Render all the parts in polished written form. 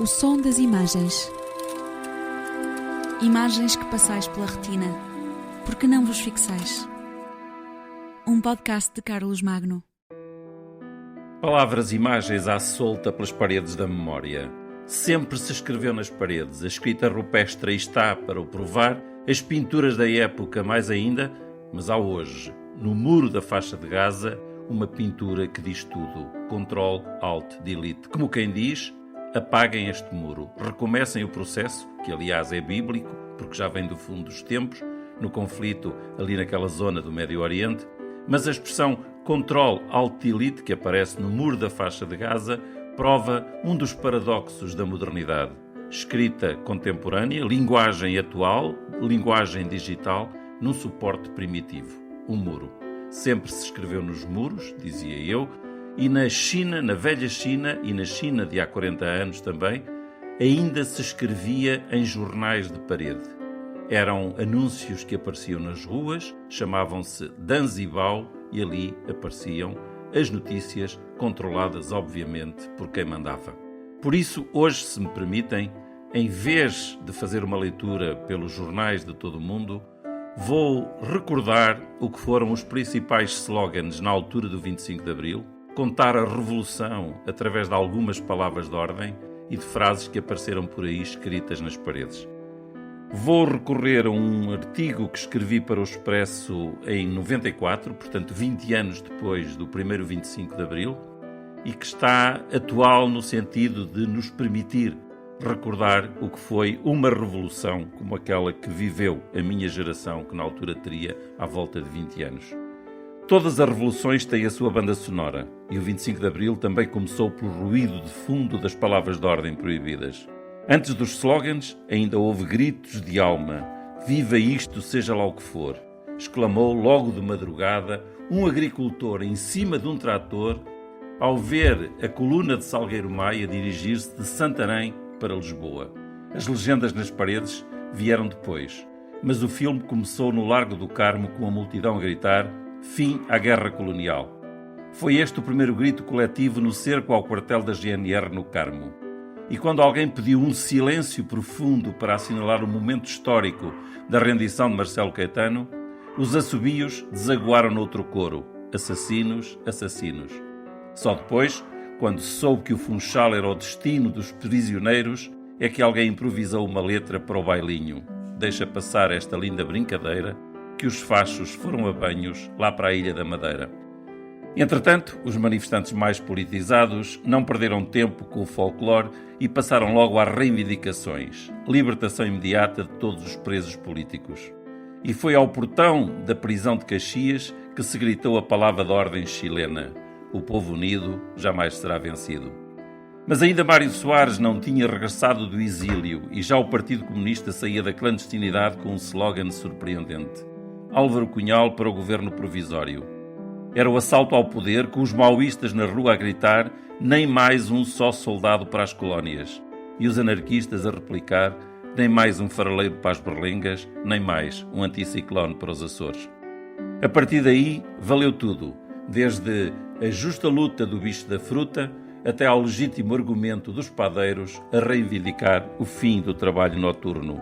O som das imagens. Imagens que passais pela retina, porque não vos fixais. Um podcast de Carlos Magno. Palavras e imagens à solta pelas paredes da memória. Sempre se escreveu nas paredes, a escrita rupestre aí está para o provar, as pinturas da época mais ainda, mas há hoje, no muro da faixa de Gaza, uma pintura que diz tudo. Ctrl, Alt, Delete. Como quem diz, apaguem este muro, recomecem o processo, que aliás é bíblico, porque já vem do fundo dos tempos, no conflito ali naquela zona do Médio Oriente, mas a expressão Ctrl, Alt, Delete, que aparece no muro da faixa de Gaza, prova um dos paradoxos da modernidade. Escrita contemporânea, linguagem atual, linguagem digital, num suporte primitivo, o muro. Sempre se escreveu nos muros, dizia eu, e na China, na velha China e na China de há 40 anos também, ainda se escrevia em jornais de parede. Eram anúncios que apareciam nas ruas, chamavam-se Danzibao e ali apareciam as notícias, controladas obviamente por quem mandava. Por isso, hoje, se me permitem, em vez de fazer uma leitura pelos jornais de todo o mundo, vou recordar o que foram os principais slogans na altura do 25 de Abril, contar a revolução através de algumas palavras de ordem e de frases que apareceram por aí escritas nas paredes. Vou recorrer a um artigo que escrevi para o Expresso em 94, portanto 20 anos depois do primeiro 25 de Abril, e que está atual no sentido de nos permitir recordar o que foi uma revolução como aquela que viveu a minha geração, que na altura teria à volta de 20 anos. Todas as revoluções têm a sua banda sonora, e o 25 de Abril também começou pelo ruído de fundo das palavras de ordem proibidas. Antes dos slogans, ainda houve gritos de alma. Viva isto, seja lá o que for! Exclamou logo de madrugada um agricultor em cima de um trator ao ver a coluna de Salgueiro Maia dirigir-se de Santarém para Lisboa. As legendas nas paredes vieram depois, mas o filme começou no Largo do Carmo com a multidão a gritar fim à guerra colonial. Foi este o primeiro grito coletivo no cerco ao quartel da GNR no Carmo. E quando alguém pediu um silêncio profundo para assinalar o momento histórico da rendição de Marcelo Caetano, os assobios desaguaram noutro coro: assassinos, assassinos. Só depois, quando se soube que o Funchal era o destino dos prisioneiros, é que alguém improvisou uma letra para o bailinho. Deixa passar esta linda brincadeira, que os fachos foram a banhos lá para a Ilha da Madeira. Entretanto, os manifestantes mais politizados não perderam tempo com o folclore e passaram logo às reivindicações. Libertação imediata de todos os presos políticos. E foi ao portão da prisão de Caxias que se gritou a palavra de ordem chilena: o povo unido jamais será vencido. Mas ainda Mário Soares não tinha regressado do exílio e já o Partido Comunista saía da clandestinidade com um slogan surpreendente: Álvaro Cunhal para o governo provisório. Era o assalto ao poder, com os maoístas na rua a gritar nem mais um só soldado para as colónias, e os anarquistas a replicar nem mais um fareleiro para as berlengas, nem mais um anticiclone para os Açores. A partir daí valeu tudo, desde a justa luta do bicho da fruta até ao legítimo argumento dos padeiros a reivindicar o fim do trabalho noturno.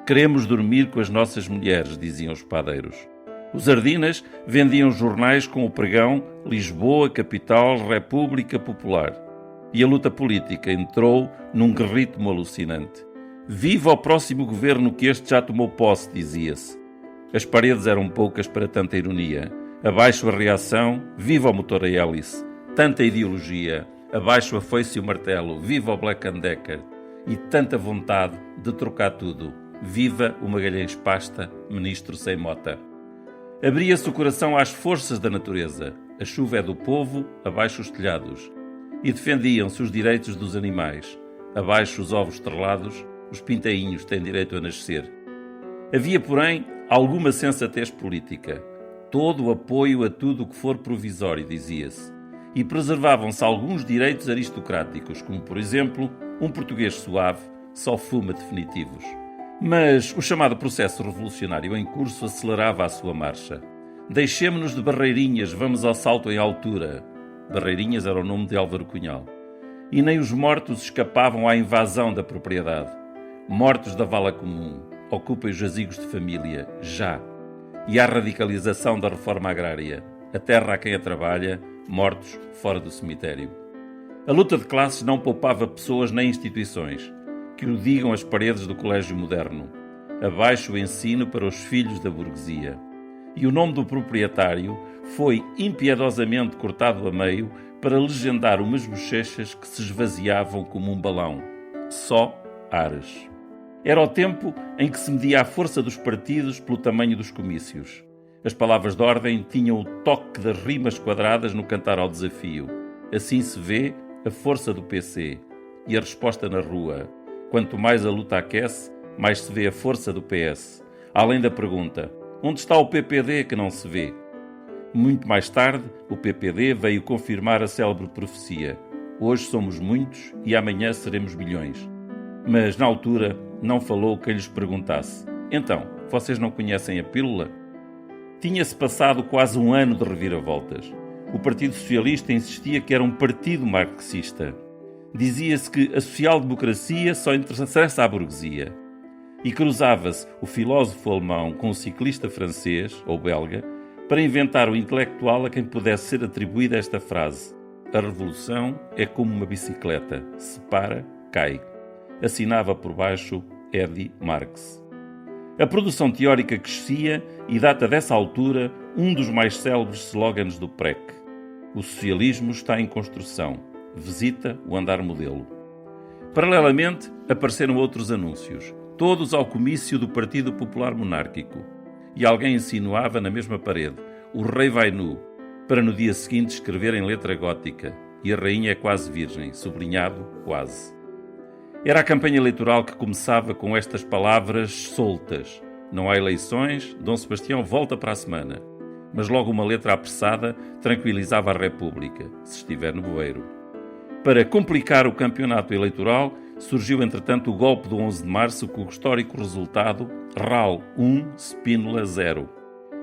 Queremos dormir com as nossas mulheres, diziam os padeiros. Os Ardinas vendiam jornais com o pregão Lisboa, capital, República Popular. E a luta política entrou num ritmo alucinante. Viva o próximo governo que este já tomou posse, dizia-se. As paredes eram poucas para tanta ironia. Abaixo a reação, viva o motor a hélice. Tanta ideologia, abaixo a foice e o martelo, viva o Black & Decker. E tanta vontade de trocar tudo. Viva o Magalhães Pasta, ministro sem mota. Abria-se o coração às forças da natureza. A chuva é do povo, abaixo os telhados. E defendiam-se os direitos dos animais. Abaixo os ovos estrelados, os pintainhos têm direito a nascer. Havia, porém, alguma sensatez política. Todo o apoio a tudo o que for provisório, dizia-se. E preservavam-se alguns direitos aristocráticos, como, por exemplo, um português suave só fuma definitivos. Mas o chamado processo revolucionário em curso acelerava a sua marcha. Deixemo-nos de barreirinhas, vamos ao salto em altura. Barreirinhas era o nome de Álvaro Cunhal. E nem os mortos escapavam à invasão da propriedade. Mortos da vala comum, ocupem os jazigos de família, já. E à radicalização da reforma agrária, a terra a quem a trabalha, mortos fora do cemitério. A luta de classes não poupava pessoas nem instituições, que o digam as paredes do colégio moderno. Abaixo o ensino para os filhos da burguesia. E o nome do proprietário foi impiedosamente cortado a meio para legendar umas bochechas que se esvaziavam como um balão. Só Ares. Era o tempo em que se media a força dos partidos pelo tamanho dos comícios. As palavras de ordem tinham o toque das rimas quadradas no cantar ao desafio. Assim se vê a força do PC e a resposta na rua. Quanto mais a luta aquece, mais se vê a força do PS. Além da pergunta, onde está o PPD que não se vê? Muito mais tarde, o PPD veio confirmar a célebre profecia. Hoje somos muitos e amanhã seremos bilhões. Mas, na altura, não falou quem lhes perguntasse. Então, vocês não conhecem a pílula? Tinha-se passado quase um ano de reviravoltas. O Partido Socialista insistia que era um partido marxista. Dizia-se que a social-democracia só interessa à burguesia. E cruzava-se o filósofo alemão com o ciclista francês, ou belga, para inventar o intelectual a quem pudesse ser atribuída esta frase. A revolução é como uma bicicleta. Se para, cai. Assinava por baixo Eddy Marx. A produção teórica crescia e data dessa altura um dos mais célebres slogans do PREC. O socialismo está em construção. Visita o andar modelo. Paralelamente, apareceram outros anúncios, todos ao comício do Partido Popular Monárquico. E alguém insinuava na mesma parede, o rei vai nu, para no dia seguinte escrever em letra gótica, e a rainha é quase virgem, sublinhado quase. Era a campanha eleitoral que começava com estas palavras soltas. Não há eleições, Dom Sebastião volta para a semana. Mas logo uma letra apressada tranquilizava a República, se estiver no bueiro. Para complicar o campeonato eleitoral, surgiu entretanto o golpe do 11 de março com o histórico resultado RAL 1, Spínola 0.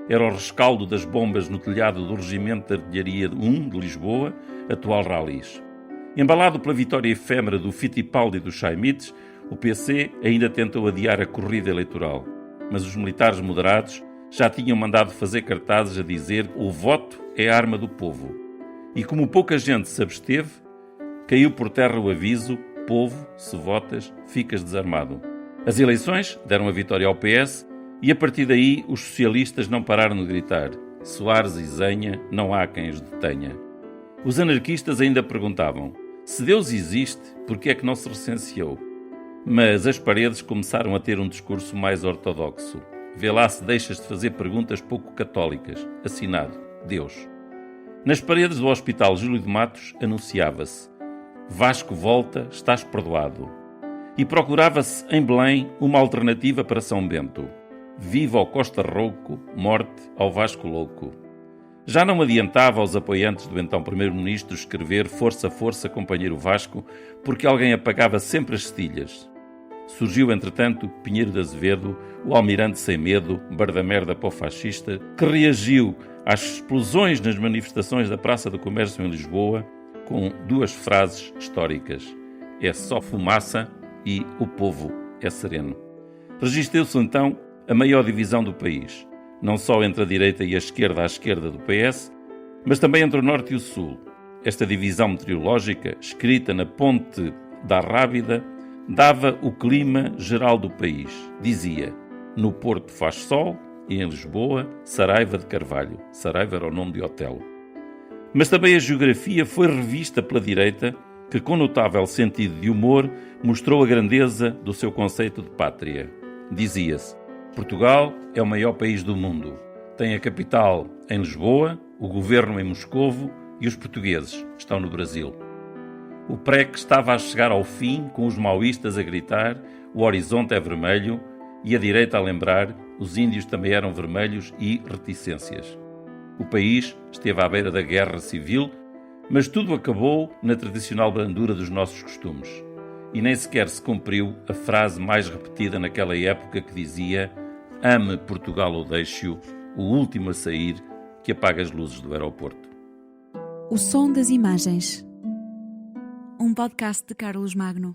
Era o rescaldo das bombas no telhado do Regimento de Artilharia 1 de Lisboa, atual Ralis. Embalado pela vitória efêmera do Fittipaldi e dos Chaimites, o PC ainda tentou adiar a corrida eleitoral. Mas os militares moderados já tinham mandado fazer cartazes a dizer o voto é a arma do povo. E como pouca gente se absteve, caiu por terra o aviso: povo, se votas, ficas desarmado. As eleições deram a vitória ao PS e a partir daí os socialistas não pararam de gritar: Soares e Zenha, não há quem os detenha. Os anarquistas ainda perguntavam: se Deus existe, por que é que não se recenseou? Mas as paredes começaram a ter um discurso mais ortodoxo. Vê lá se deixas de fazer perguntas pouco católicas. Assinado: Deus. Nas paredes do Hospital Júlio de Matos anunciava-se: Vasco volta, estás perdoado. E procurava-se em Belém uma alternativa para São Bento. Viva ao Costa Rouco, morte ao Vasco louco. Já não adiantava aos apoiantes do então Primeiro-Ministro escrever Força, força, companheiro Vasco, porque alguém apagava sempre as cedilhas. Surgiu, entretanto, Pinheiro de Azevedo, o almirante sem medo, bardamerda para o fascista, que reagiu às explosões nas manifestações da Praça do Comércio em Lisboa com duas frases históricas: é só fumaça e o povo é sereno. Registrou-se então a maior divisão do país, não só entre a direita e a esquerda à esquerda do PS, mas também entre o norte e o sul. Esta divisão meteorológica, escrita na ponte da Rábida, dava o clima geral do país. Dizia: no Porto faz sol e em Lisboa, Saraiva de Carvalho. Saraiva era o nome de Otelo. Mas também a geografia foi revista pela direita, que com notável sentido de humor mostrou a grandeza do seu conceito de pátria. Dizia-se: Portugal é o maior país do mundo. Tem a capital em Lisboa, o governo em Moscovo e os portugueses estão no Brasil. O PREC estava a chegar ao fim, com os maoístas a gritar: o horizonte é vermelho, e a direita a lembrar: os índios também eram vermelhos, e reticências. O país esteve à beira da guerra civil, mas tudo acabou na tradicional brandura dos nossos costumes. E nem sequer se cumpriu a frase mais repetida naquela época que dizia: ame Portugal ou deixe-o, o último a sair que apaga as luzes do aeroporto. O som das imagens. um podcast de Carlos Magno.